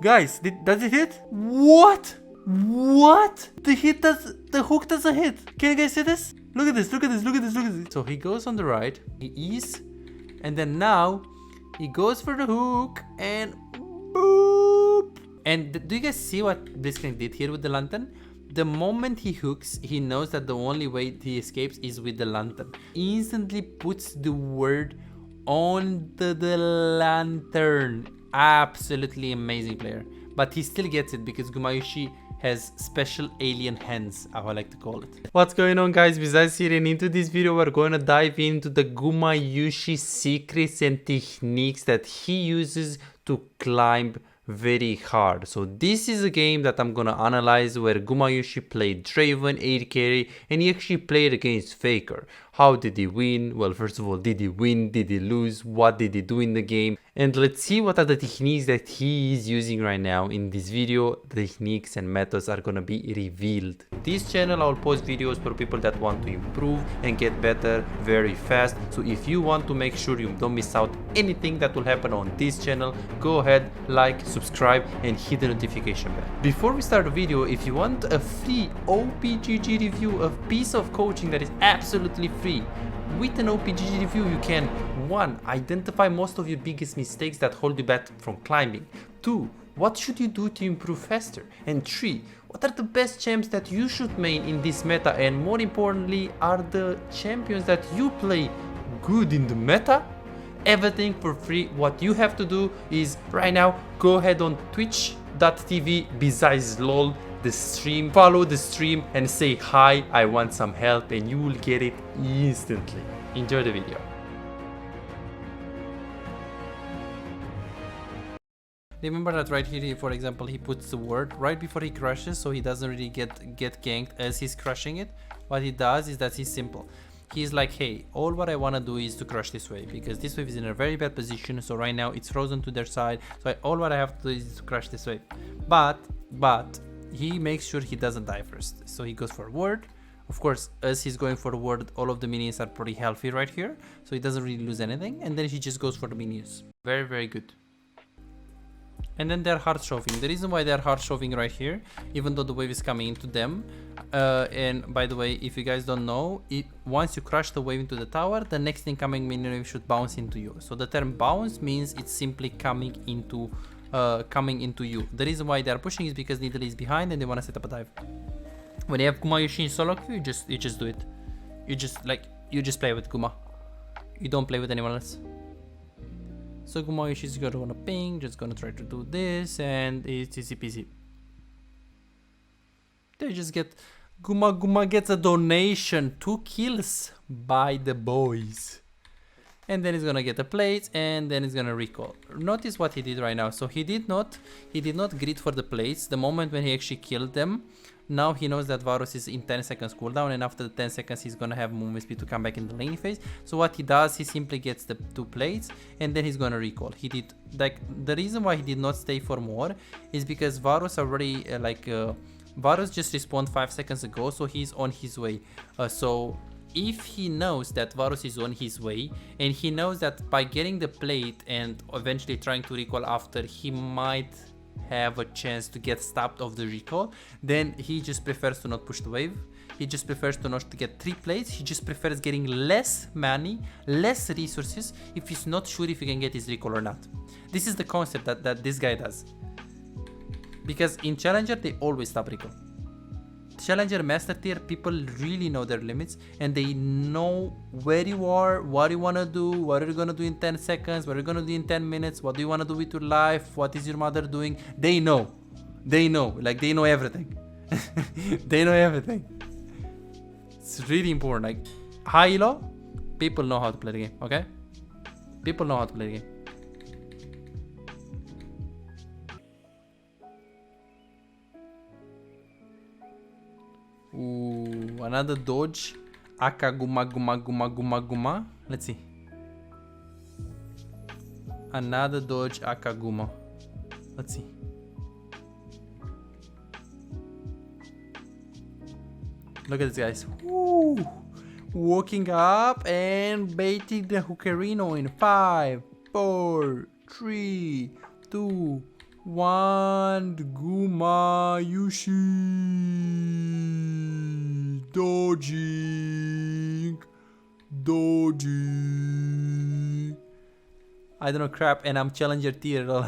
Guys, does it hit? What? What? The hook doesn't hit. Can you guys see this? Look at this, look at this, look at this, look at this. So he goes on the right, he is, and then now he goes for the hook and boop. And do you guys see what Blitzcrank did here with the lantern? The moment he hooks, he knows that the only way he escapes is with the lantern. Instantly puts the word on the lantern. Absolutely amazing player. But he still gets it because Gumayusi has special alien hands, how I like to call it. What's going on, guys? Besides here, and into this video we're going to dive into the Gumayusi secrets and techniques that he uses to climb very hard. So this is a game that I'm gonna analyze where Gumayusi played Draven, AD carry, and he actually played against Faker. How did he win? Well, first of all, did he win? Did he lose? What did he do in the game? And let's see what are the techniques that he is using right now in this video. The techniques and methods are gonna be revealed. This channel, I'll post videos for people that want to improve and get better very fast. So if you want to make sure you don't miss out anything that will happen on this channel, go ahead, like, subscribe, and hit the notification bell. Before we start the video, if you want a free OPGG review of piece of coaching that is absolutely free, with an OPGG review, you can 1. Identify most of your biggest mistakes that hold you back from climbing. 2. What should you do to improve faster? And 3. What are the best champs that you should main in this meta? And more importantly, are the champions that you play good in the meta? Everything for free. What you have to do is right now go ahead on twitch.tv besides lol the stream, follow the stream and say hi, I want some help, and you will get it instantly. Enjoy the video. Remember that right here, for example, he puts the word right before he crushes, so he doesn't really get ganked as he's crushing it. What he does is that he's simple. He's like, hey, all what I want to do is to crush this wave, because this wave is in a very bad position, so right now it's frozen to their side, so all what I have to do is to crush this wave. But he makes sure he doesn't die first, so he goes for a ward. Of course, as he's going for the ward, all of the minions are pretty healthy right here, so he doesn't really lose anything, and then he just goes for the minions. Very, very good. And then they're hard shoving. The reason why they're hard shoving right here, even though the wave is coming into them, and by the way, if you guys don't know, once you crush the wave into the tower, the next incoming minion wave should bounce into you. So the term bounce means it's simply coming into you. The reason why they are pushing is because Needle is behind and they want to set up a dive. When you have Gumayusi in SoloQ, you just do it. You just play with Guma. You don't play with anyone else. So Gumayusi is gonna ping, just gonna try to do this, and it's easy peasy. They just get Guma gets a donation, 2 kills by the boys. And then he's gonna get a plate, and then he's gonna recall. Notice what he did right now. So he did not grid for the plates. The moment when he actually killed them, now he knows that Varus is in 10 seconds cooldown, and after the 10 seconds he's gonna have movement speed to come back in the lane phase. So what he does, he simply gets the 2 plates, and then he's gonna recall. He did, like, the reason why he did not stay for more is because Varus already Varus just respawned 5 seconds ago, so he's on his way. So if he knows that Varus is on his way, and he knows that by getting the plate and eventually trying to recall after, he might have a chance to get stopped of the recall, then he just prefers to not push the wave. He just prefers to not to get 3 plates. He just prefers getting less money, less resources, if he's not sure if he can get his recall or not. This is the concept that this guy does. Because in Challenger, they always stop recall. Challenger Master Tier, people really know their limits, and they know where you are, what you want to do, what you're going to do in 10 seconds, what you're going to do in 10 minutes, what do you want to do with your life, what is your mother doing. They know, like they know everything. They know everything. It's really important. Like high elo, people know how to play the game, okay? People know how to play the game. Ooh, another dodge. Aka Guma. Let's see. Another dodge Aka Guma. Let's see. Look at this, guys. Woo! Walking up and baiting the Hookerino in 5, 4, 3, 2, One Gumayusi. Dodging. I don't know crap, and I'm challenger tier. No.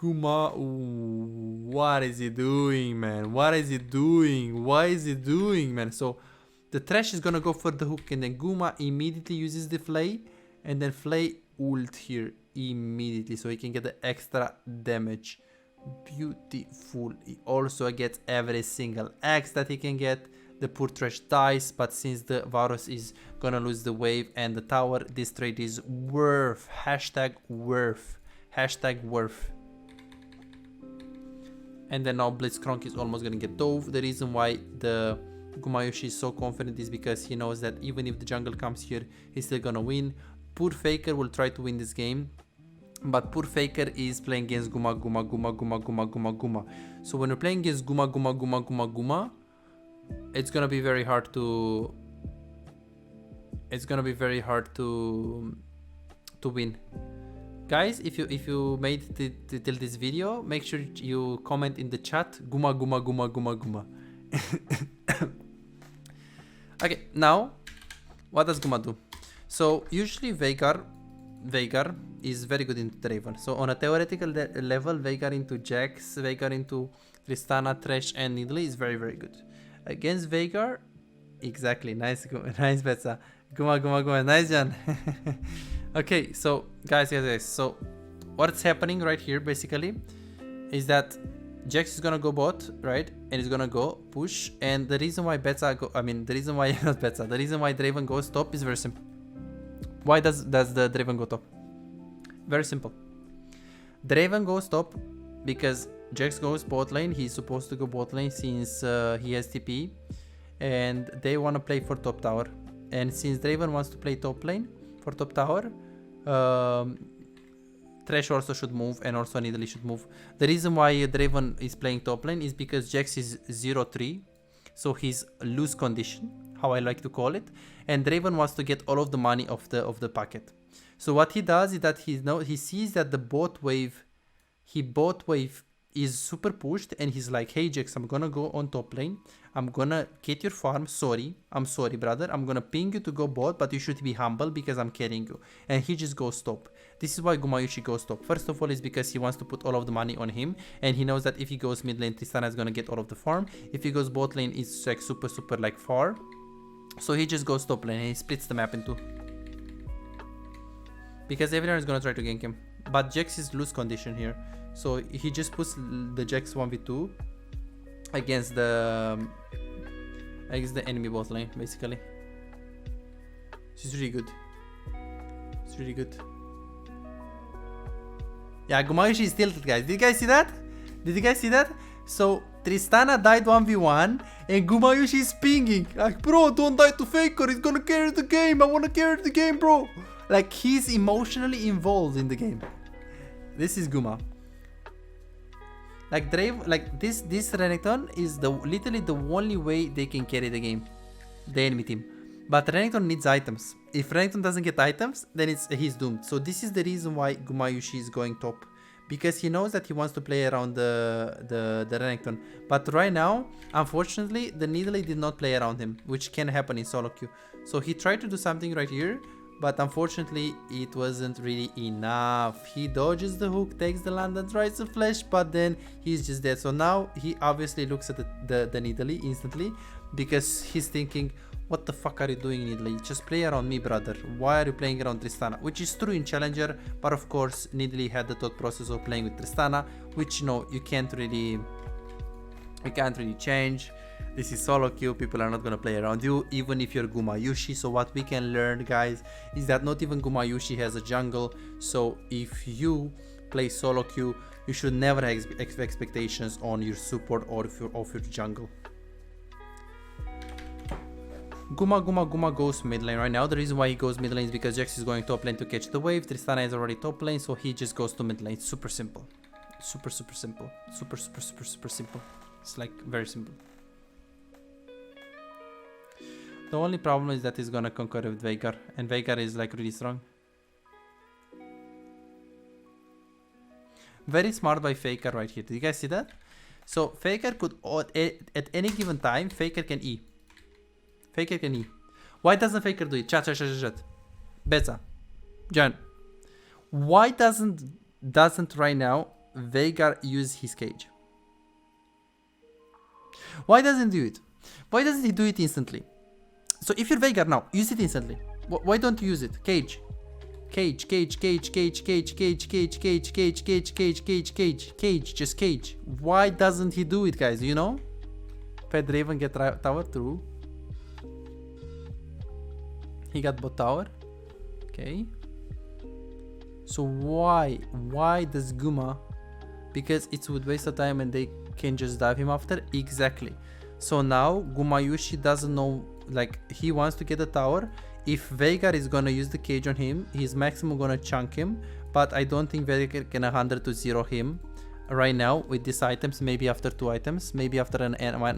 Kuma, what is he doing, man? What is he doing? Why is he doing, man? So the trash is gonna go for the hook, and then Guma immediately uses the flay, and then flay ult here immediately, so he can get the extra damage. Beautiful. He also gets every single X that he can get. The poor trash dies, but since the Varus is gonna lose the wave and the tower, this trade is worth. Hashtag worth. Hashtag worth. And then now Blitzcrank is almost gonna get dove. The reason why the Gumayusi is so confident is because he knows that even if the jungle comes here, he's still gonna win. Poor Faker will try to win this game, but poor Faker is playing against Guma. So when you're playing against Guma, it's gonna be very hard to win. Guys, if you made it till this video, make sure you comment in the chat Guma. Okay, now what does Guma do? So usually Veigar is very good into Draven. So on a theoretical level, Veigar into Jax, Veigar into Tristana, Thresh, and Nidalee is very, very good. Against Veigar, exactly. Nice Betsa. Guma. Nice, Jan. Okay, so guys. So what's happening right here basically is that Jax is gonna go bot, right? And he's gonna go push. And the reason why the reason why Draven goes top is very simple. Why does the Draven go top? Very simple. Draven goes top because Jax goes bot lane. He's supposed to go bot lane since he has TP, and they want to play for top tower. And since Draven wants to play top lane for top tower, Thresh also should move, and also Nidalee should move. The reason why Draven is playing top lane is because Jax is 0-3, so he's loose condition, how I like to call it, and Draven wants to get all of the money of the packet. So what he does is that he sees that the bot wave is super pushed, and he's like, hey Jax, I'm gonna go on top lane, I'm gonna get your farm, I'm sorry brother, I'm gonna ping you to go bot, but you should be humble because I'm carrying you. And he just goes top. This is why Gumayusi goes top. First of all is because he wants to put all of the money on him, and he knows that if he goes mid lane, Tristana is gonna get all of the farm. If he goes bot lane, it's like super like far, so he just goes top lane and he splits the map in two, because everyone is gonna try to gank him. But Jax is loose condition here, so he just puts the Jax 1v2 against the enemy bot lane basically. She's really good. It's really good. Yeah, Gumayusi is tilted, guys. Did you guys see that? So Tristana died 1v1 and Gumayusi is pinging. Like, bro, don't die to Faker. He's gonna carry the game. I wanna carry the game, bro. Like, he's emotionally involved in the game. This is Guma. Like this Renekton is literally the only way they can carry the game, the enemy team. But Renekton needs items. If Renekton doesn't get items, then he's doomed. So this is the reason why Gumayusi is going top, because he knows that he wants to play around the Renekton. But right now, unfortunately, the Nidalee did not play around him, which can happen in solo queue. So he tried to do something right here, but unfortunately it wasn't really enough. He dodges the hook, takes the land and tries to flash, but then he's just dead. So now he obviously looks at the Nidalee instantly, because he's thinking, what the fuck are you doing, Nidalee? Just play around me, brother. Why are you playing around Tristana? Which is true in Challenger, but of course Nidalee had the thought process of playing with Tristana, which, you know, you can't really change. This is solo queue. People are not gonna play around you, even if you're Gumayusi. So what we can learn, guys, is that not even Gumayusi has a jungle. So if you play solo queue, you should never have expectations on your support or of your jungle. Guma goes mid lane right now. The reason why he goes mid lane is because Jax is going top lane to catch the wave. Tristana is already top lane, so he just goes to mid lane. Super simple. Super simple. Super simple. It's like very simple. The only problem is that he's gonna concur with Veigar, and Veigar is like really strong. Very smart by Faker right here. Did you guys see that? So Faker could, at any given time, Faker can E. Faker can E. Why doesn't Faker do it? Chat. Betsa. John. Why doesn't right now Veigar use his cage? Why doesn't he do it? Why doesn't he do it instantly? So if you're Veigar now, use it instantly. Why don't you use it? Cage. Cage. Just cage. Why doesn't he do it, guys? Do you know? Fed Raven get tower through. He got bot tower. Okay. So why does Guma? Because it would waste of time and they can just dive him after. Exactly. So now Gumayusi doesn't know, like, he wants to get a tower. If Veigar is gonna use the cage on him, he's maximum gonna chunk him, but I don't think Veigar can 100-0 him right now with these items. Maybe after 2 items, maybe after an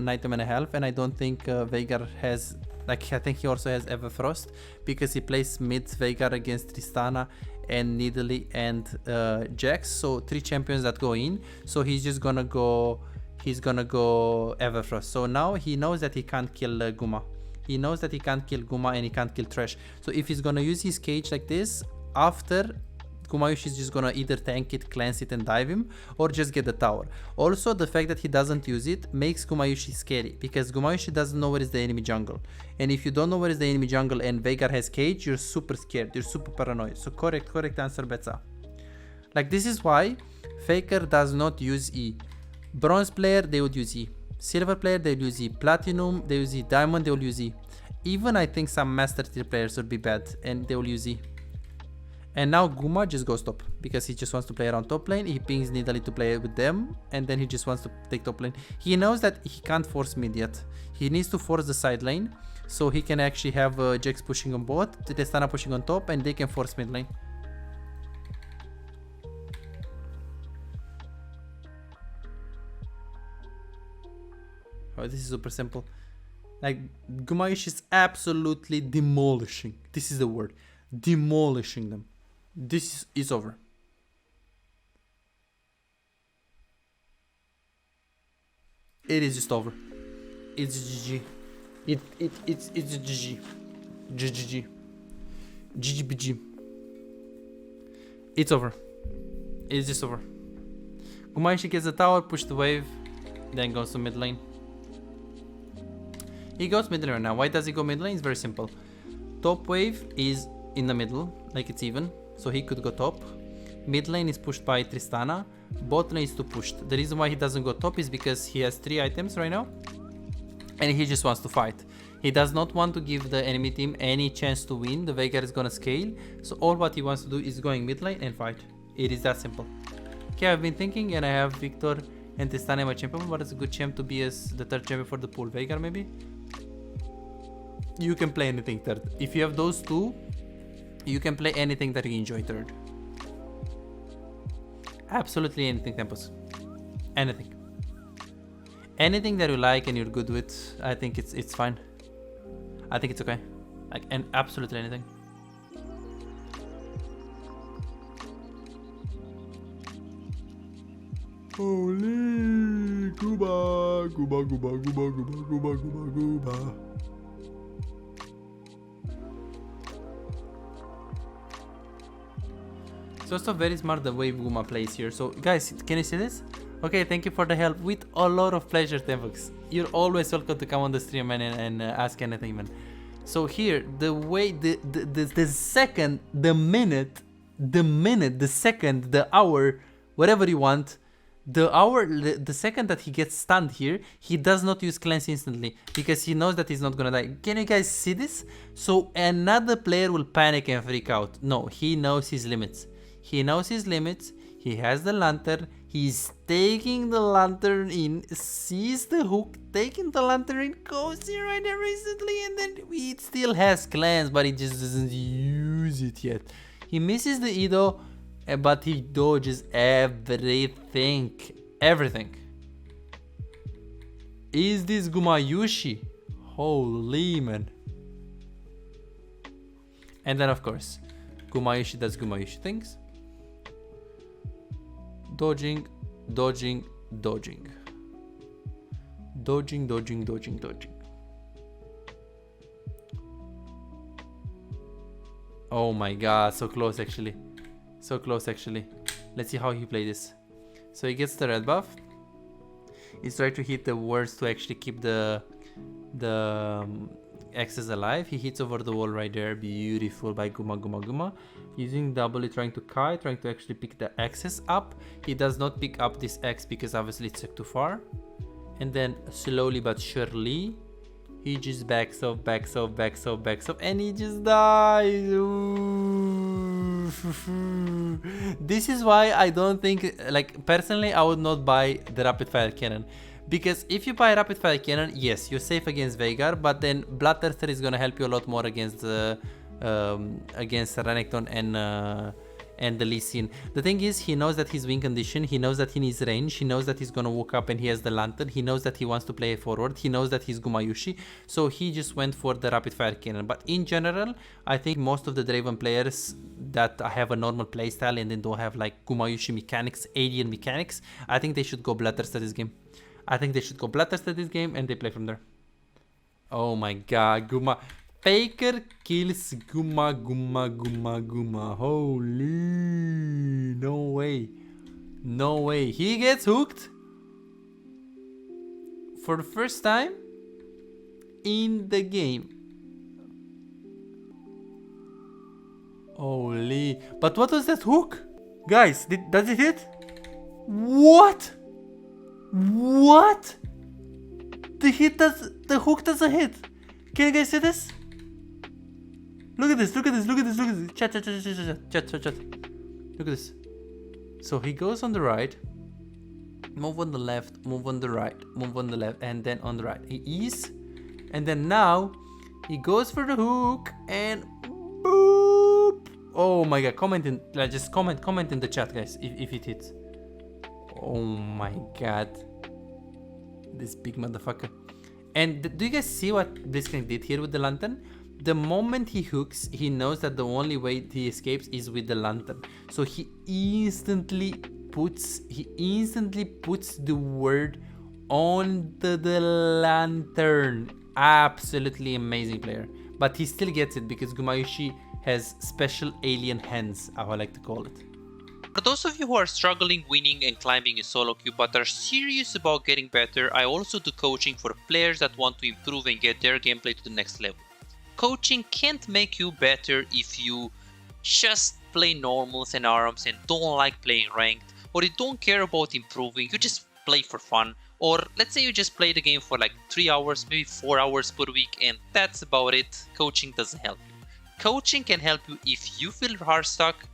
item and a half, and I don't think Veigar has, like, I think he also has Everfrost because he plays mid Veigar against Tristana and Nidalee and Jax, so 3 champions that go in, so he's just gonna go, Everfrost. So now he knows that he can't kill Guma. He knows that he can't kill Guma and he can't kill Thresh. So if he's gonna use his cage like this, after Gumayusi is just gonna either tank it, cleanse it and dive him, or just get the tower. Also, the fact that he doesn't use it makes Gumayusi scary, because Gumayusi doesn't know where is the enemy jungle. And if you don't know where is the enemy jungle and Veigar has cage, you're super scared, you're super paranoid. So correct answer, Betsa. Like, this is why Faker does not use E. Bronze player, they would use E. Silver player, they will use E. Platinum, they use E. Diamond, they will use E. Even I think some master tier players would be bad and they will use E. And now Guma just goes top because he just wants to play around top lane. He pings Nidalee to play with them and then he just wants to take top lane. He knows that he can't force mid yet. He needs to force the side lane so he can actually have Jax pushing on bot, Tristana pushing on top, and they can force mid lane. Oh, this is super simple. Like, Gumayusi is absolutely demolishing. This is the word. Demolishing them. This is over. It is just over. It's GG. It's GG. GG. GGBG. It's over. It's just over. Gumayusi gets the tower, push the wave, then goes to mid lane. He goes mid lane right now. Why does he go mid lane? It's very simple. Top wave is in the middle, like it's even, so he could go top. Mid lane is pushed by Tristana. Bot lane is too pushed. The reason why he doesn't go top is because he has 3 items right now and he just wants to fight. He does not want to give the enemy team any chance to win. The Veigar is gonna scale, so all what he wants to do is going mid lane and fight. It is that simple. Okay, I've been thinking and I have Victor and Tristana my champion, but it's a good champ to be as the 3rd champion for the pool. Veigar maybe? You can play anything 3rd. If you have those 2, you can play anything that you enjoy 3rd. Absolutely anything, Tempus. Anything. Anything that you like and you're good with, I think it's fine. I think it's okay. Like, and absolutely anything. Holy Guba, Guba, Guba, Guba, Guba, Guba, Guba, Guba. It's also very smart the way Guma plays here. So guys, can you see this? Okay, thank you for the help. With a lot of pleasure, Tempux. You're always welcome to come on the stream, man, and ask anything, man. So here, the way, the second, the minute, the second, the hour, whatever you want, the second that he gets stunned here, he does not use cleanse instantly because he knows that he's not gonna die. Can you guys see this? So another player will panic and freak out. No, he knows his limits. He knows his limits. He has the lantern. He's taking the lantern in, sees the hook, taking the lantern in, goes here right there recently, and then it still has cleanse, but he just doesn't use it yet. He misses the Edo, but he dodges everything. Everything. Is this Gumayusi? Holy man. And then of course, Gumayusi does Gumayusi things. Dodging, dodging, dodging. Dodging, dodging, dodging, dodging. Oh my god, so close actually. So close actually. Let's see how he plays this. So he gets the red buff. He's trying to hit the words to actually keep the X's alive. He hits over the wall right there. Beautiful by Guma. Using W, trying to kite, trying to actually pick the X's up. He does not pick up this X because obviously it's too far. And then slowly but surely, he just backs off, and he just dies. This is why I don't think, like, personally, I would not buy the rapid fire cannon. Because if you buy rapid fire cannon, yes, you're safe against Veigar, but then Bloodthirster is gonna help you a lot more against Renekton and the Lee Sin. The thing is, he knows that he's win condition, he knows that he needs range, he knows that he's gonna walk up and he has the lantern, he knows that he wants to play forward, he knows that he's Gumayusi, so he just went for the rapid fire cannon. But in general, I think most of the Draven players that have a normal playstyle and then don't have like Gumayusi mechanics, alien mechanics, I think they should go Bloodthirster this game. I think they should go Bloodthirster this game and they play from there. Oh my god, Guma. Faker kills Guma. Holy, no way. No way. He gets hooked for the first time in the game. Holy. But what was that hook? Guys, does it hit? What? What? The hook doesn't hit. Can you guys see this? Look at this. Chat. Look at this. So he goes on the right, move on the left, move on the right, move on the left, and then on the right. He is, and then now he goes for the hook and boop. Oh my god, comment in, just comment in the chat, guys, if it hits. Oh my god. This big motherfucker. And do you guys see what Blitzcrank did here with the lantern? The moment he hooks, he knows that the only way he escapes is with the lantern. So he instantly puts the word on the lantern. Absolutely amazing player. But he still gets it because Gumayusi has special alien hands, how I like to call it. For those of you who are struggling winning and climbing in solo queue but are serious about getting better, I also do coaching for players that want to improve and get their gameplay to the next level. Coaching can't make you better if you just play normals and ARAMs and don't like playing ranked, or you don't care about improving, you just play for fun, or let's say you just play the game for like 3 hours, maybe 4 hours per week, and that's about it. Coaching doesn't help you. Coaching can help you if you feel hard stuck,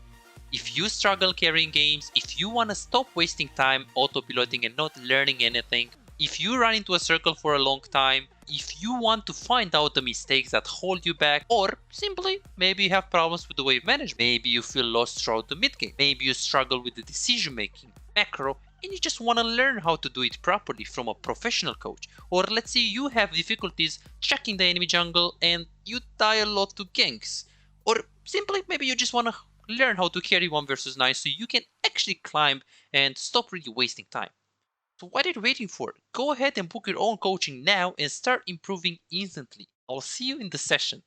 if you struggle carrying games, if you want to stop wasting time auto-piloting and not learning anything, if you run into a circle for a long time, if you want to find out the mistakes that hold you back, or simply maybe you have problems with the wave management, maybe you feel lost throughout the mid game, maybe you struggle with the decision making, macro, and you just want to learn how to do it properly from a professional coach. Or let's say you have difficulties checking the enemy jungle and you die a lot to ganks, or simply maybe you just want to learn how to carry 1 versus 9 so you can actually climb and stop really wasting time. So what are you waiting for? Go ahead and book your own coaching now and start improving instantly. I'll see you in the session.